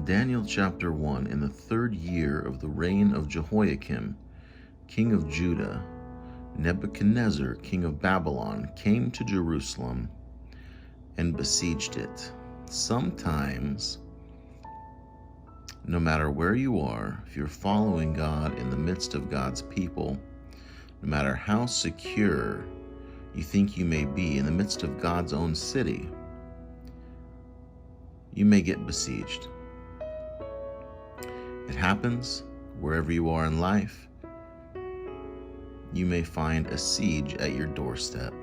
Daniel chapter 1. In the 3rd year of the reign of Jehoiakim, king of Judah, Nebuchadnezzar, king of Babylon, came to Jerusalem and besieged it. Sometimes, no matter where you are, if you're following God in the midst of God's people, no matter how secure you think you may be in the midst of God's own city, you may get besieged. It happens wherever you are in life. You may find a siege at your doorstep.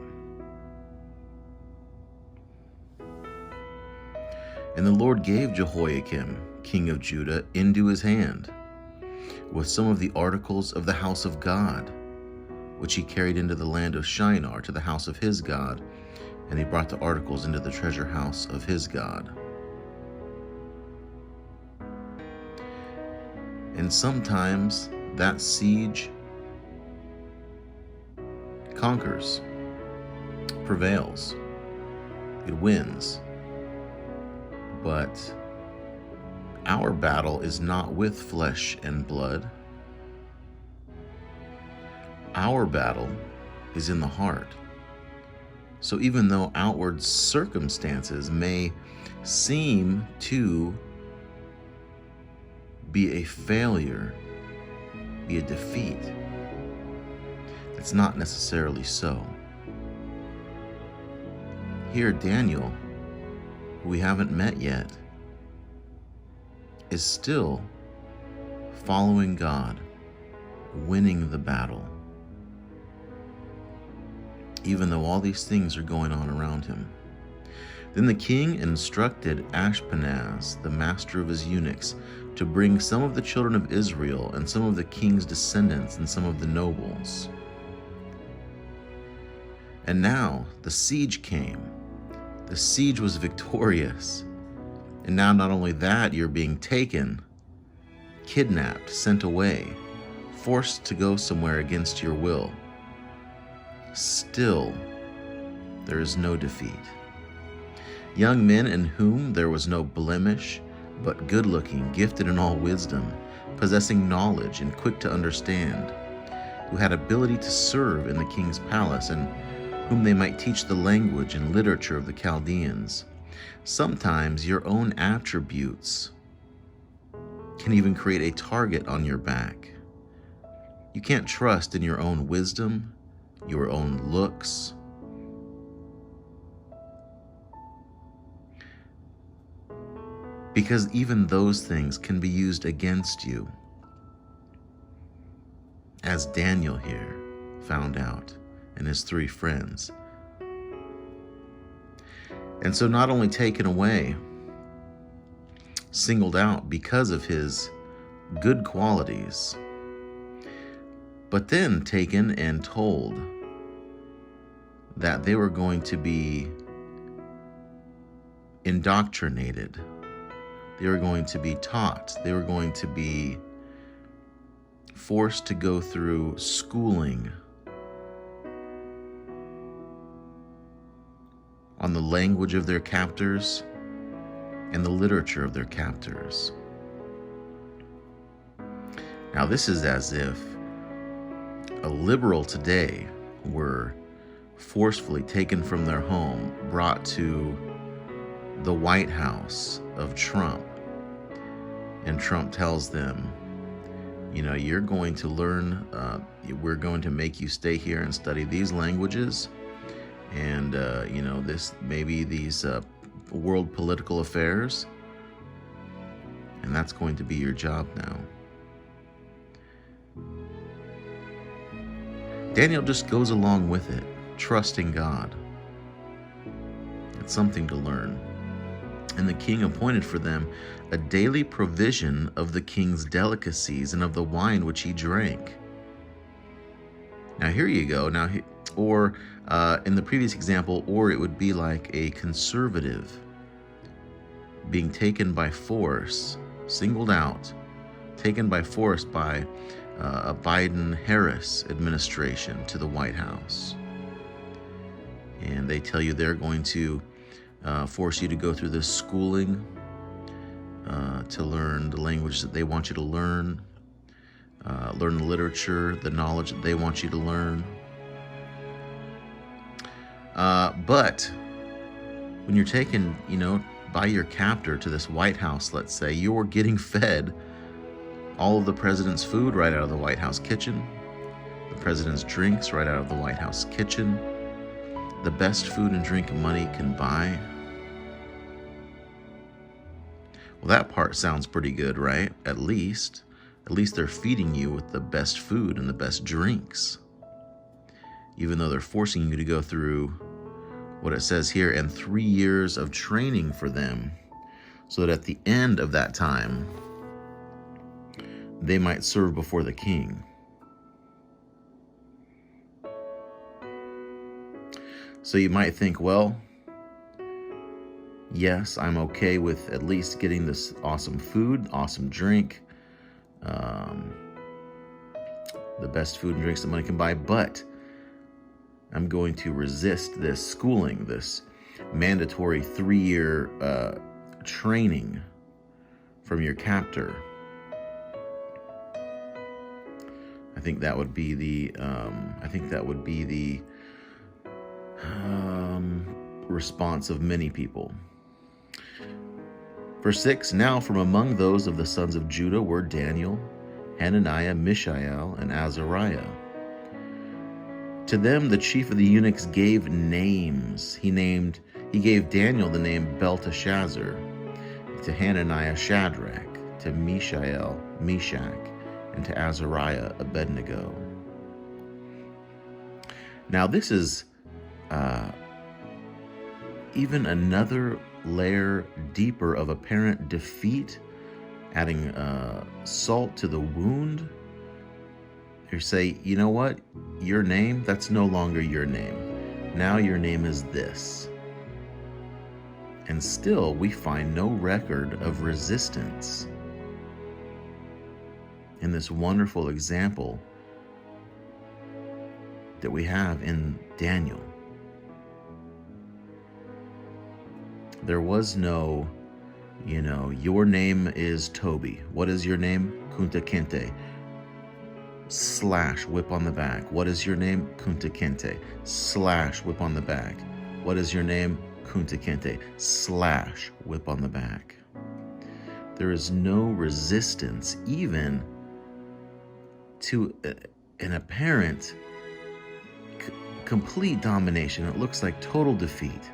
And the Lord gave Jehoiakim, king of Judah, into his hand, with some of the articles of the house of God, which he carried into the land of Shinar to the house of his God, and he brought the articles into the treasure house of his God. And sometimes that siege conquers, prevails, it wins. But our battle is not with flesh and blood. Our battle is in the heart. So even though outward circumstances may seem to be a failure, be a defeat, it's not necessarily so. Here, Daniel, who we haven't met yet, is still following God, winning the battle, even though all these things are going on around him. Then the king instructed Ashpenaz, the master of his eunuchs, to bring some of the children of Israel and some of the king's descendants and some of the nobles. And now the siege came. The siege was victorious. And now not only that, you're being taken, kidnapped, sent away, forced to go somewhere against your will. Still, there is no defeat. Young men in whom there was no blemish, but good-looking, gifted in all wisdom, possessing knowledge and quick to understand, who had ability to serve in the king's palace, and whom they might teach the language and literature of the Chaldeans. Sometimes your own attributes can even create a target on your back. You can't trust in your own wisdom, your own looks, because even those things can be used against you, as Daniel here found out and his 3 friends. And so not only taken away, singled out because of his good qualities, but then taken and told that they were going to be indoctrinated. They were going to be taught. They were going to be forced to go through schooling on the language of their captors and the literature of their captors. Now, this is as if a liberal today were forcefully taken from their home, brought to the White House of Trump, and Trump tells them, you're going to learn, we're going to make you stay here and study these languages, and these world political affairs, and that's going to be your job now. Daniel just goes along with it, trusting God. It's something to learn. And the king appointed for them a daily provision of the king's delicacies and of the wine which he drank. Now here you go. Now, in the previous example, or it would be like a conservative being taken by force, singled out, taken by force by a Biden-Harris administration to the White House. And they tell you they're going to force you to go through this schooling to learn the language that they want you to learn the literature, the knowledge that they want you to learn. But when you're taken, by your captor to this White House, let's say, you're getting fed all of the president's food right out of the White House kitchen, the president's drinks right out of the White House kitchen, the best food and drink money can buy. Well, that part sounds pretty good, right? At least they're feeding you with the best food and the best drinks, even though they're forcing you to go through what it says here, and 3 years of training for them, so that at the end of that time, they might serve before the king. So you might think, well, yes, I'm okay with at least getting this awesome food, awesome drink, the best food and drinks that money can buy, but I'm going to resist this schooling, this mandatory 3-year training from your captor. I think that would be the response of many people. Verse 6, now from among those of the sons of Judah were Daniel, Hananiah, Mishael, and Azariah. To them the chief of the eunuchs gave names. He gave Daniel the name Belteshazzar, to Hananiah Shadrach, to Mishael Meshach, and to Azariah Abednego. Now this is even another layer deeper of apparent defeat, adding salt to the wound. You say, you know what? Your name, that's no longer your name. Now your name is this. And still we find no record of resistance in this wonderful example that we have in Daniel. There was no, your name is Toby. What is your name? Kunta Kinte. Slash, whip on the back. What is your name? Kunta Kinte. Slash, whip on the back. What is your name? Kunta Kinte. Slash, whip on the back. There is no resistance even to an apparent complete domination. It looks like total defeat.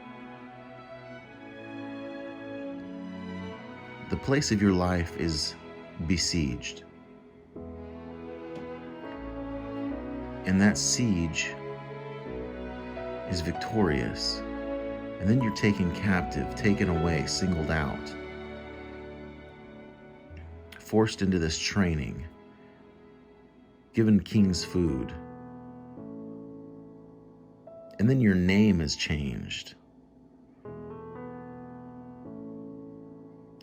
The place of your life is besieged. And that siege is victorious. And then you're taken captive, taken away, singled out, forced into this training, given king's food. And then your name is changed.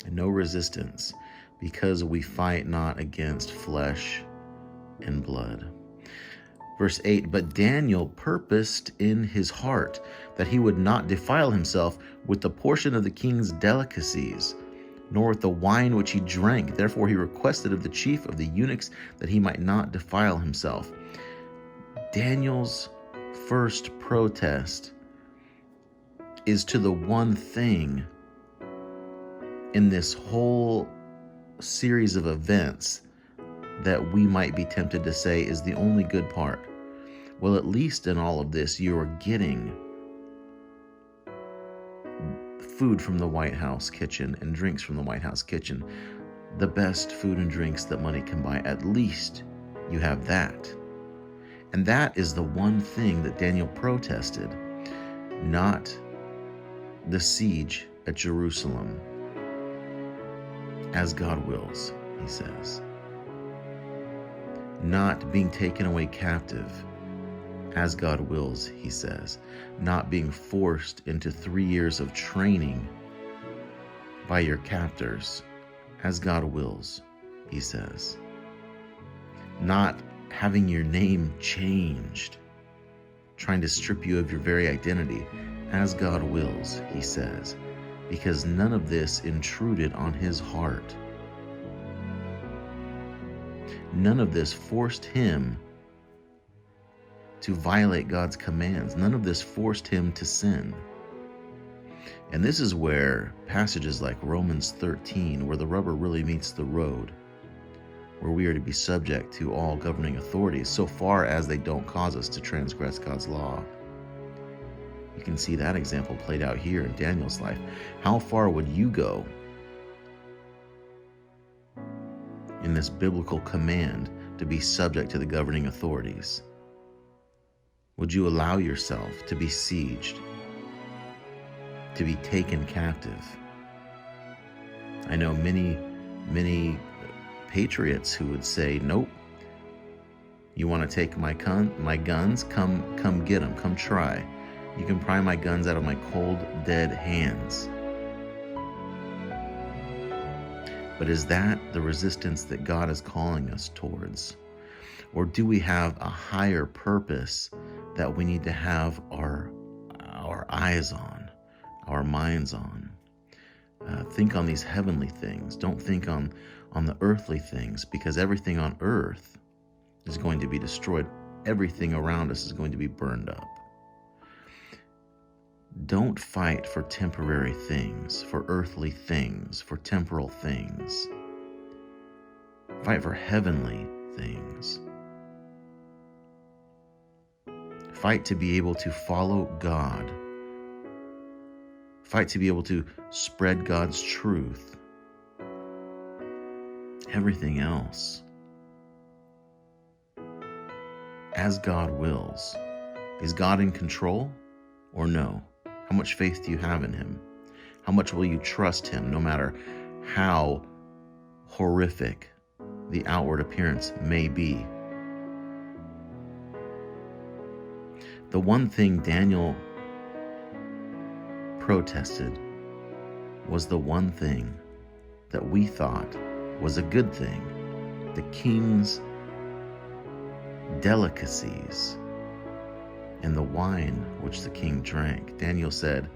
And no resistance, because we fight not against flesh and blood. Verse 8, but Daniel purposed in his heart that he would not defile himself with the portion of the king's delicacies, nor with the wine which he drank. Therefore he requested of the chief of the eunuchs that he might not defile himself. Daniel's first protest is to the one thing in this whole series of events that we might be tempted to say is the only good part. Well, at least in all of this, you are getting food from the White House kitchen and drinks from the White House kitchen. The best food and drinks that money can buy. At least you have that. And that is the one thing that Daniel protested, not the siege at Jerusalem. As God wills, he says. Not being taken away captive, as God wills, he says. Not being forced into 3 years of training by your captors, as God wills, he says. Not having your name changed, trying to strip you of your very identity, as God wills, he says. Because none of this intruded on his heart. None of this forced him to violate God's commands. None of this forced him to sin. And this is where passages like Romans 13, where the rubber really meets the road, where we are to be subject to all governing authorities so far as they don't cause us to transgress God's law. You can see that example played out here in Daniel's life. How far would you go in this biblical command to be subject to the governing authorities? Would you allow yourself to be sieged, to be taken captive? I know many patriots who would say, nope, you want to take my guns? Come get them, come try. You can pry my guns out of my cold, dead hands. But is that the resistance that God is calling us towards? Or do we have a higher purpose that we need to have our eyes on, our minds on? Think on these heavenly things. Don't think on the earthly things, because everything on earth is going to be destroyed. Everything around us is going to be burned up. Don't fight for temporary things, for earthly things, for temporal things. Fight for heavenly things. Fight to be able to follow God. Fight to be able to spread God's truth. Everything else, as God wills. Is God in control or no? How much faith do you have in him? How much will you trust him, no matter how horrific the outward appearance may be? The one thing Daniel protested was the one thing that we thought was a good thing: the king's delicacies and the wine which the king drank. Daniel said,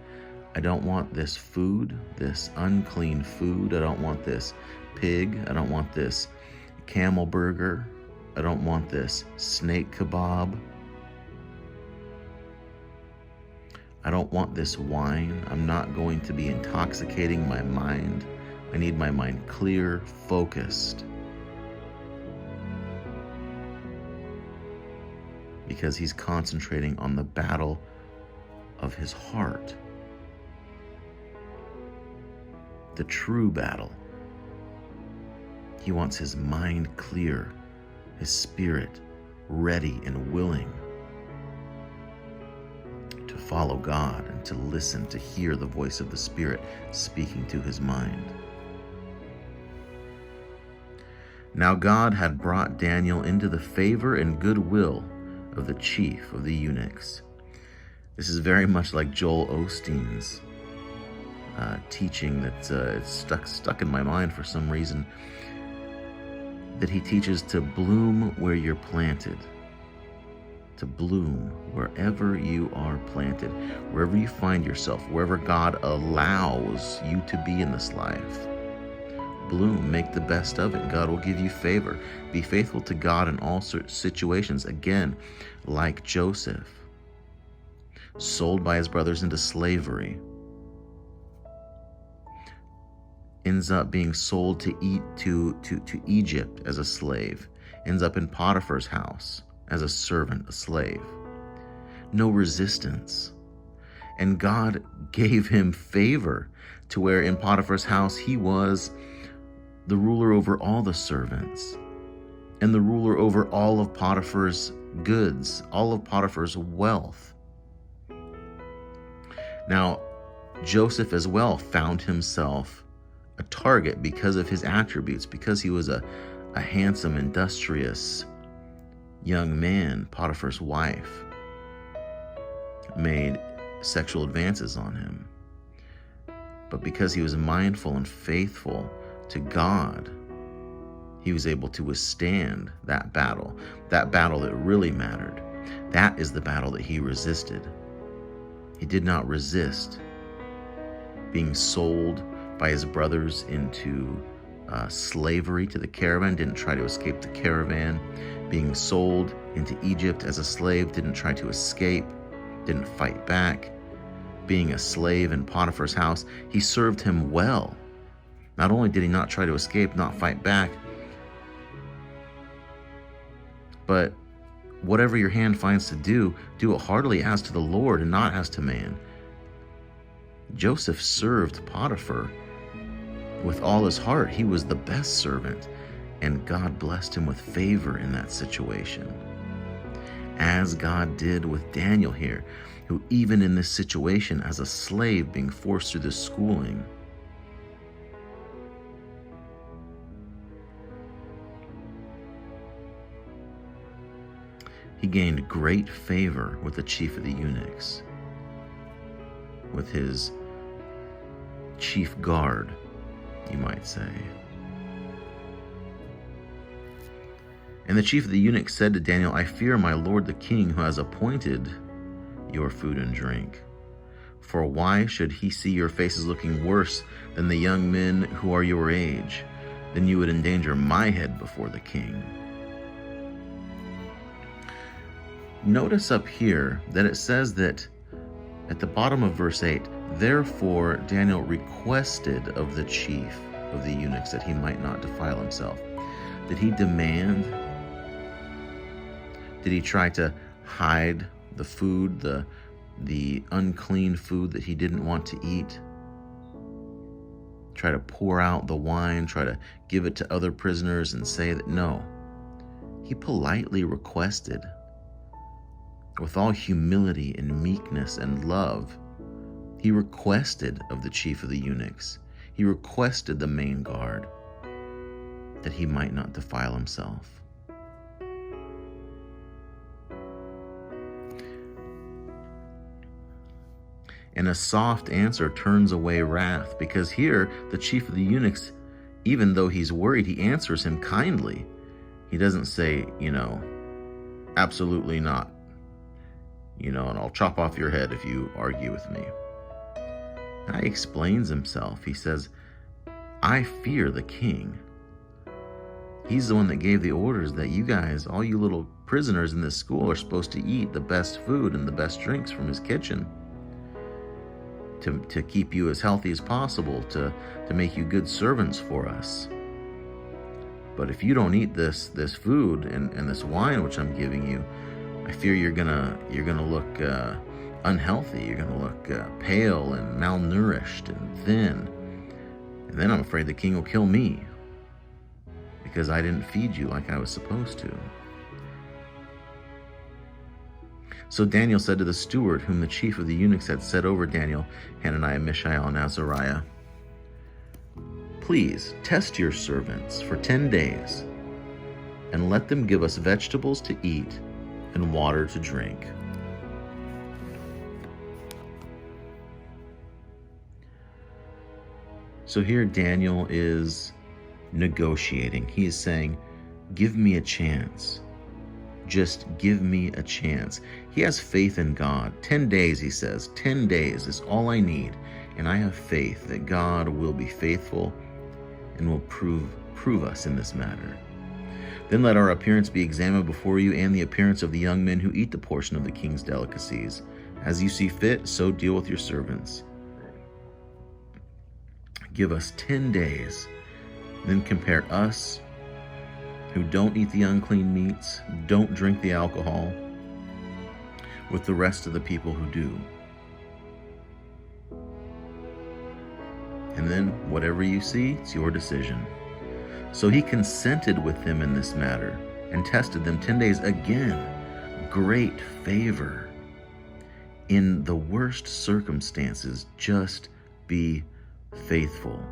I don't want this food, this unclean food. I don't want this pig. I don't want this camel burger. I don't want this snake kebab. I don't want this wine. I'm not going to be intoxicating my mind. I need my mind clear, focused. Because he's concentrating on the battle of his heart. The true battle. He wants his mind clear, his spirit ready and willing to follow God and to listen, to hear the voice of the Spirit speaking to his mind. Now God had brought Daniel into the favor and goodwill of the chief of the eunuchs. This is very much like Joel Osteen's teaching that it's stuck in my mind for some reason, that he teaches to bloom where you're planted. To bloom wherever you are planted, wherever you find yourself, wherever God allows you to be in this life. Bloom, make the best of it. God will give you favor. Be faithful to God in all situations. Again, like Joseph, sold by his brothers into slavery, ends up being sold to Egypt as a slave, ends up in Potiphar's house as a servant, a slave. No resistance. And God gave him favor to where in Potiphar's house he was the ruler over all the servants and the ruler over all of Potiphar's goods, all of Potiphar's wealth. Now, Joseph as well found himself a target because of his attributes, because he was a handsome, industrious young man. Potiphar's wife made sexual advances on him. But because he was mindful and faithful to God, he was able to withstand that battle that really mattered. That is the battle that he resisted. He did not resist being sold by his brothers into slavery to the caravan, didn't try to escape the caravan. Being sold into Egypt as a slave, didn't try to escape, didn't fight back. Being a slave in Potiphar's house, he served him well. Not only did he not try to escape, not fight back, but whatever your hand finds to do, do it heartily as to the Lord and not as to man. Joseph served Potiphar with all his heart. He was the best servant, and God blessed him with favor in that situation. As God did with Daniel here, who even in this situation as a slave being forced through this schooling, he gained great favor with the chief of the eunuchs, with his chief guard, you might say. And the chief of the eunuchs said to Daniel, I fear my lord the king, who has appointed your food and drink. For why should he see your faces looking worse than the young men who are your age? Then you would endanger my head before the king. Notice up here that it says that at the bottom of verse 8, therefore Daniel requested of the chief of the eunuchs that he might not defile himself. Did he demand? Did he try to hide the food, the unclean food that he didn't want to eat? Try to pour out the wine, try to give it to other prisoners and say that no. He politely requested, with all humility and meekness and love, he requested of the chief of the eunuchs, he requested the main guard, that he might not defile himself. And a soft answer turns away wrath, because here the chief of the eunuchs, even though he's worried, he answers him kindly. He doesn't say, absolutely not, and I'll chop off your head if you argue with me. Now he explains himself. He says, I fear the king. He's the one that gave the orders that you guys, all you little prisoners in this school, are supposed to eat the best food and the best drinks from his kitchen to keep you as healthy as possible, to make you good servants for us. But if you don't eat this food and this wine which I'm giving you, I fear you're gonna look unhealthy. You're gonna look pale and malnourished and thin, and then I'm afraid the king will kill me because I didn't feed you like I was supposed to. So Daniel said to the steward, whom the chief of the eunuchs had set over Daniel, Hananiah, Mishael, and Azariah, please test your servants for 10 days, and let them give us vegetables to eat and water to drink. So here Daniel is negotiating. He is saying, give me a chance. Just give me a chance. He has faith in God. 10 days, he says. 10 days is all I need. And I have faith that God will be faithful and will prove us in this matter. Then let our appearance be examined before you, and the appearance of the young men who eat the portion of the king's delicacies. As you see fit, so deal with your servants. Give us 10 days. Then compare us, who don't eat the unclean meats, don't drink the alcohol, with the rest of the people who do. And then whatever you see, it's your decision. So he consented with them in this matter and tested them 10 days. Again, great favor. In the worst circumstances, just be faithful.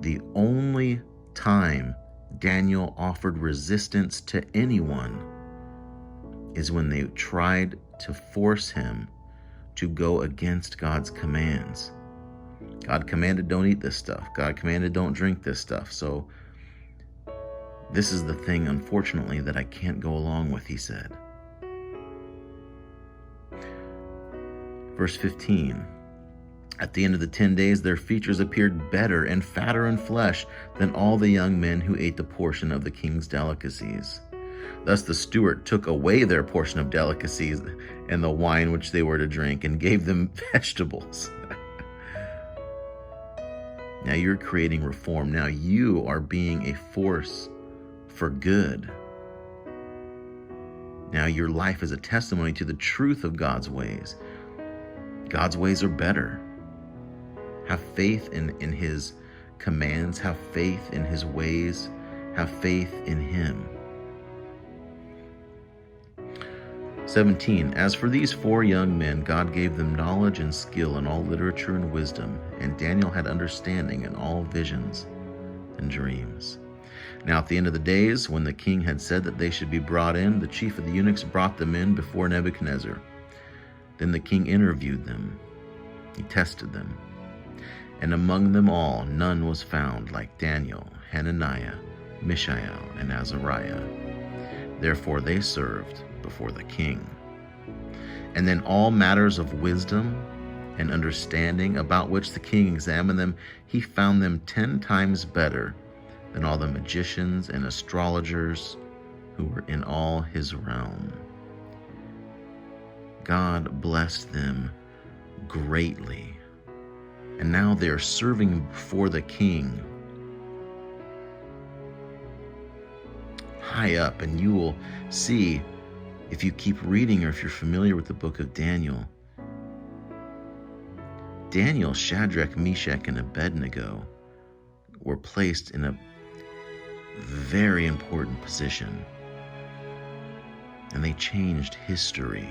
The only time Daniel offered resistance to anyone is when they tried to force him to go against God's commands. God commanded don't eat this stuff. God commanded don't drink this stuff. So this is the thing, unfortunately, that I can't go along with, he said. Verse 15, At the end of the 10 days, their features appeared better and fatter in flesh than all the young men who ate the portion of the king's delicacies. Thus the steward took away their portion of delicacies and the wine which they were to drink, and gave them vegetables. Now you're creating reform. Now you are being a force for good. Now your life is a testimony to the truth of God's ways. God's ways are better. Have faith in his commands. Have faith in his ways. Have faith in him. 17. As for these 4 young men, God gave them knowledge and skill in all literature and wisdom, and Daniel had understanding in all visions and dreams. Now at the end of the days, when the king had said that they should be brought in, the chief of the eunuchs brought them in before Nebuchadnezzar. Then the king interviewed them. He tested them. And among them all, none was found like Daniel, Hananiah, Mishael, and Azariah. Therefore they served before the king. And then all matters of wisdom and understanding, about which the king examined them, he found them 10 times better than all the magicians and astrologers who were in all his realm. God blessed them greatly. And now they are serving before the king high up, and you will see, if you keep reading or if you're familiar with the book of Daniel, Daniel, Shadrach, Meshach, and Abednego were placed in a very important position, and they changed history.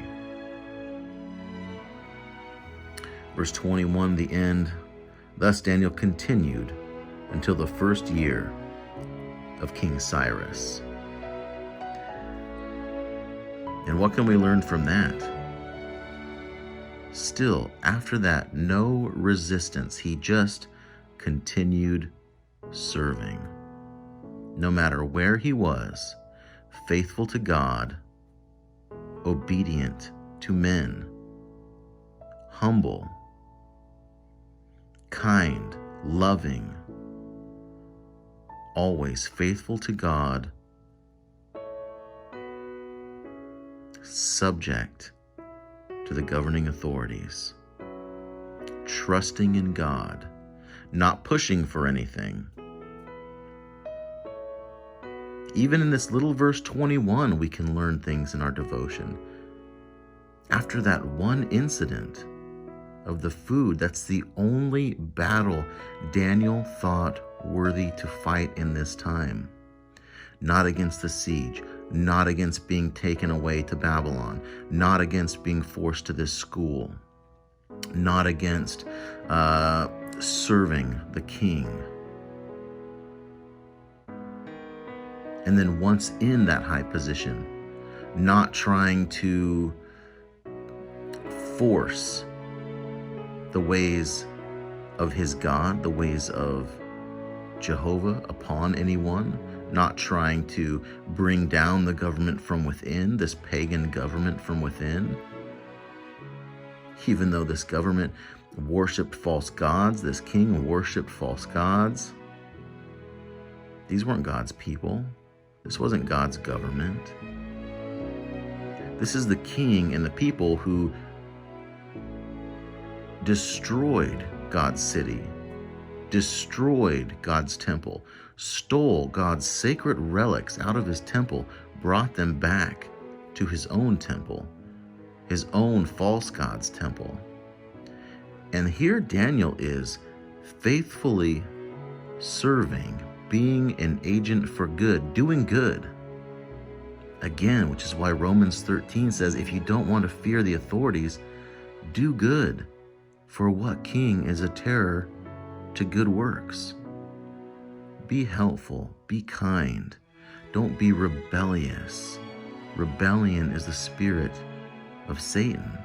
Verse 21, the end. Thus Daniel continued until the first year of King Cyrus. And what can we learn from that? Still, after that, no resistance. He just continued serving. No matter where he was, faithful to God, obedient to men, humble, kind, loving, always faithful to God, subject to the governing authorities, trusting in God, not pushing for anything. Even in this little verse 21, we can learn things in our devotion. After that one incident of the food, that's the only battle Daniel thought worthy to fight in this time. Not against the siege, not against being taken away to Babylon, not against being forced to this school, not against serving the king. And then once in that high position, not trying to force the ways of his God, the ways of Jehovah upon anyone, not trying to bring down the government from within, this pagan government from within. Even though this government worshipped false gods, this king worshipped false gods, these weren't God's people. This wasn't God's government. This is the king and the people who destroyed God's city, destroyed God's temple, stole God's sacred relics out of his temple, brought them back to his own temple, his own false god's temple. And here Daniel is faithfully serving, being an agent for good, doing good. Again, which is why Romans 13 says, if you don't want to fear the authorities, do good. For what king is a terror to good works? Be helpful, be kind, don't be rebellious. Rebellion is the spirit of Satan,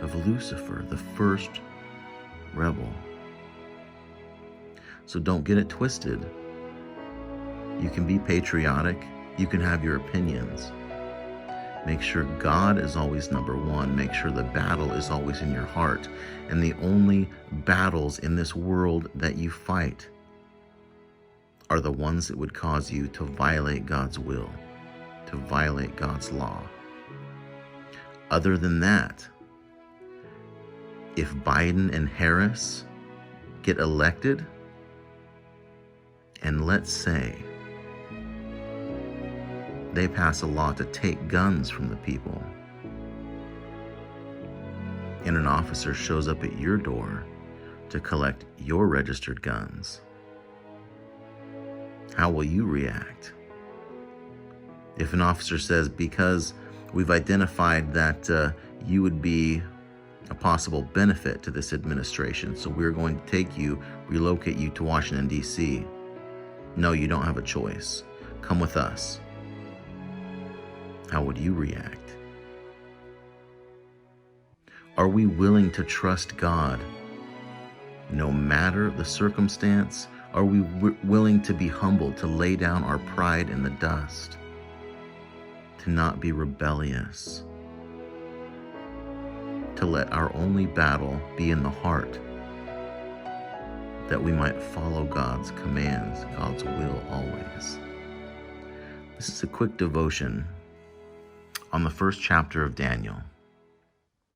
of Lucifer, the first rebel. So don't get it twisted. You can be patriotic, you can have your opinions. Make sure God is always number one. Make sure the battle is always in your heart. And the only battles in this world that you fight are the ones that would cause you to violate God's will, to violate God's law. Other than that, if Biden and Harris get elected, and let's say they pass a law to take guns from the people, and an officer shows up at your door to collect your registered guns, how will you react? If an officer says, because we've identified that you would be a possible benefit to this administration, so we're going to take you, relocate you to Washington, D.C. No, you don't have a choice. Come with us. How would you react? Are we willing to trust God no matter the circumstance? Are we willing to be humble, to lay down our pride in the dust, to not be rebellious, to let our only battle be in the heart, that we might follow God's commands, God's will always? This is a quick devotion on the first chapter of Daniel.